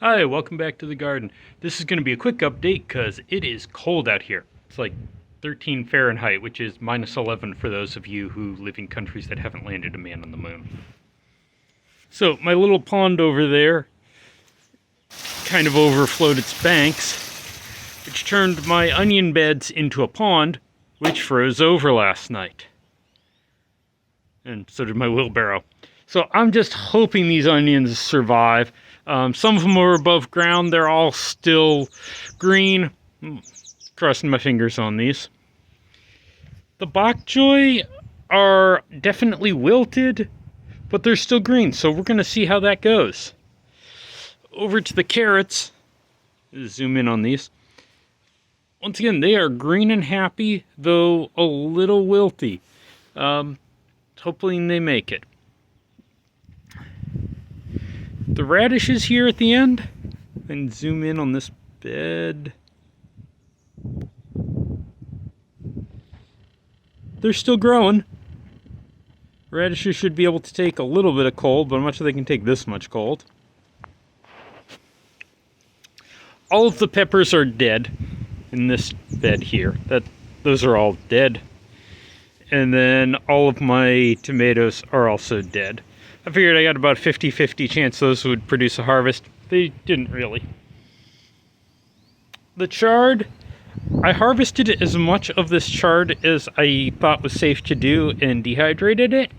Hi, welcome back to the garden. This is going to be a quick update because it is cold out here. It's like 13 Fahrenheit, which is minus 11 for those of you who live in countries that haven't landed a man on the moon. So my little pond over there kind of overflowed its banks, which turned my onion beds into a pond, which froze over last night. And so did my wheelbarrow. So I'm just hoping these onions survive. Some of them are above ground. They're all still green. Crossing my fingers on these. The Bok Choy are definitely wilted, but they're still green. So we're going to see how that goes. Over to the carrots. Zoom in on these. Once again, they are green and happy, though a little wilty. Hopefully they make it. The radishes here at the end, and zoom in on this bed. They're still growing. Radishes should be able to take a little bit of cold, but I'm not sure they can take this much cold. All of the peppers are dead in this bed here. Those are all dead. And then all of my tomatoes are also dead. I figured I got about 50-50 chance those would produce a harvest. They didn't really. The chard, I harvested as much of this chard as I thought was safe to do and dehydrated it.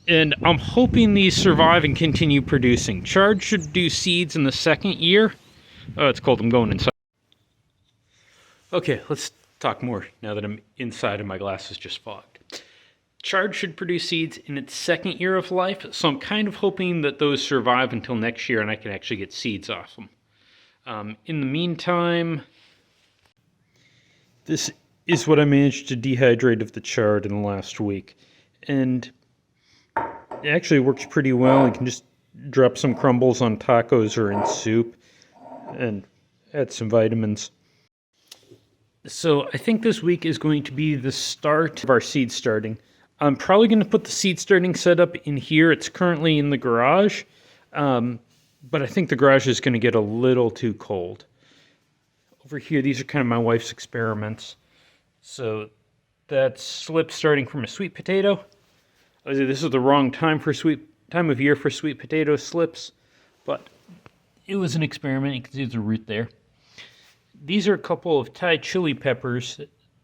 And I'm hoping these survive and continue producing. Chard should do seeds in the second year. Oh, it's cold, I'm going inside. Okay, let's talk more now that I'm inside and my glass is just fogged. Chard should produce seeds in its second year of life, so I'm kind of hoping that those survive until next year and I can actually get seeds off them. In the meantime, this is what I managed to dehydrate of the chard in the last week. And it actually works pretty well. You can just drop some crumbles on tacos or in soup and add some vitamins. So I think this week is going to be the start of our seed starting. I'm probably going to put the seed starting setup in here. It's currently in the garage, but I think the garage is going to get a little too cold. Over here, these are kind of my wife's experiments. So that's slip starting from a sweet potato. Obviously, this is the wrong time of year for sweet potato slips, but it was an experiment. You can see the root there. These are a couple of Thai chili peppers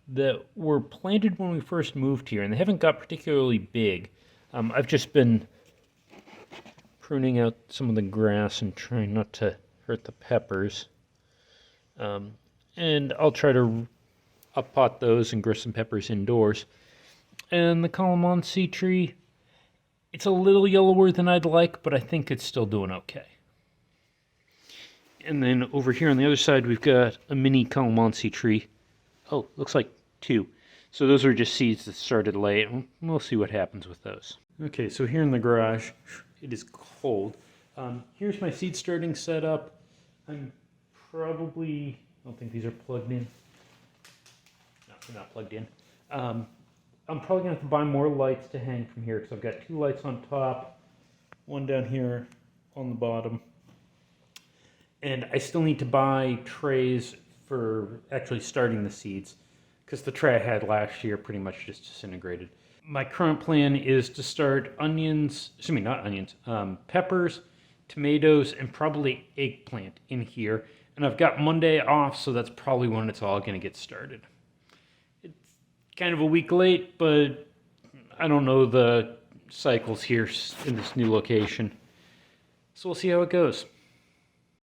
that were planted when we first moved here, and they haven't got particularly big. I've just been pruning out some of the grass and trying not to hurt the peppers. And I'll try to up-pot those and grow some peppers indoors. And the Calamansi tree, it's a little yellower than I'd like, but I think it's still doing okay. And then over here on the other side, we've got a mini Calamansi tree. Oh, looks like 2. So those are just seeds that started late. We'll see what happens with those. Okay, so here in the garage, it is cold. Here's my seed starting setup. I don't think these are plugged in. No, they're not plugged in. I'm probably going to have to buy more lights to hang from here because I've got 2 lights on top, 1 down here on the bottom. And I still need to buy trays for actually starting the seeds because the tray I had last year pretty much just disintegrated. My current plan is to start peppers, tomatoes, and probably eggplant in here. And I've got Monday off, so that's probably when it's all going to get started. It's kind of a week late, but I don't know the cycles here in this new location. So we'll see how it goes.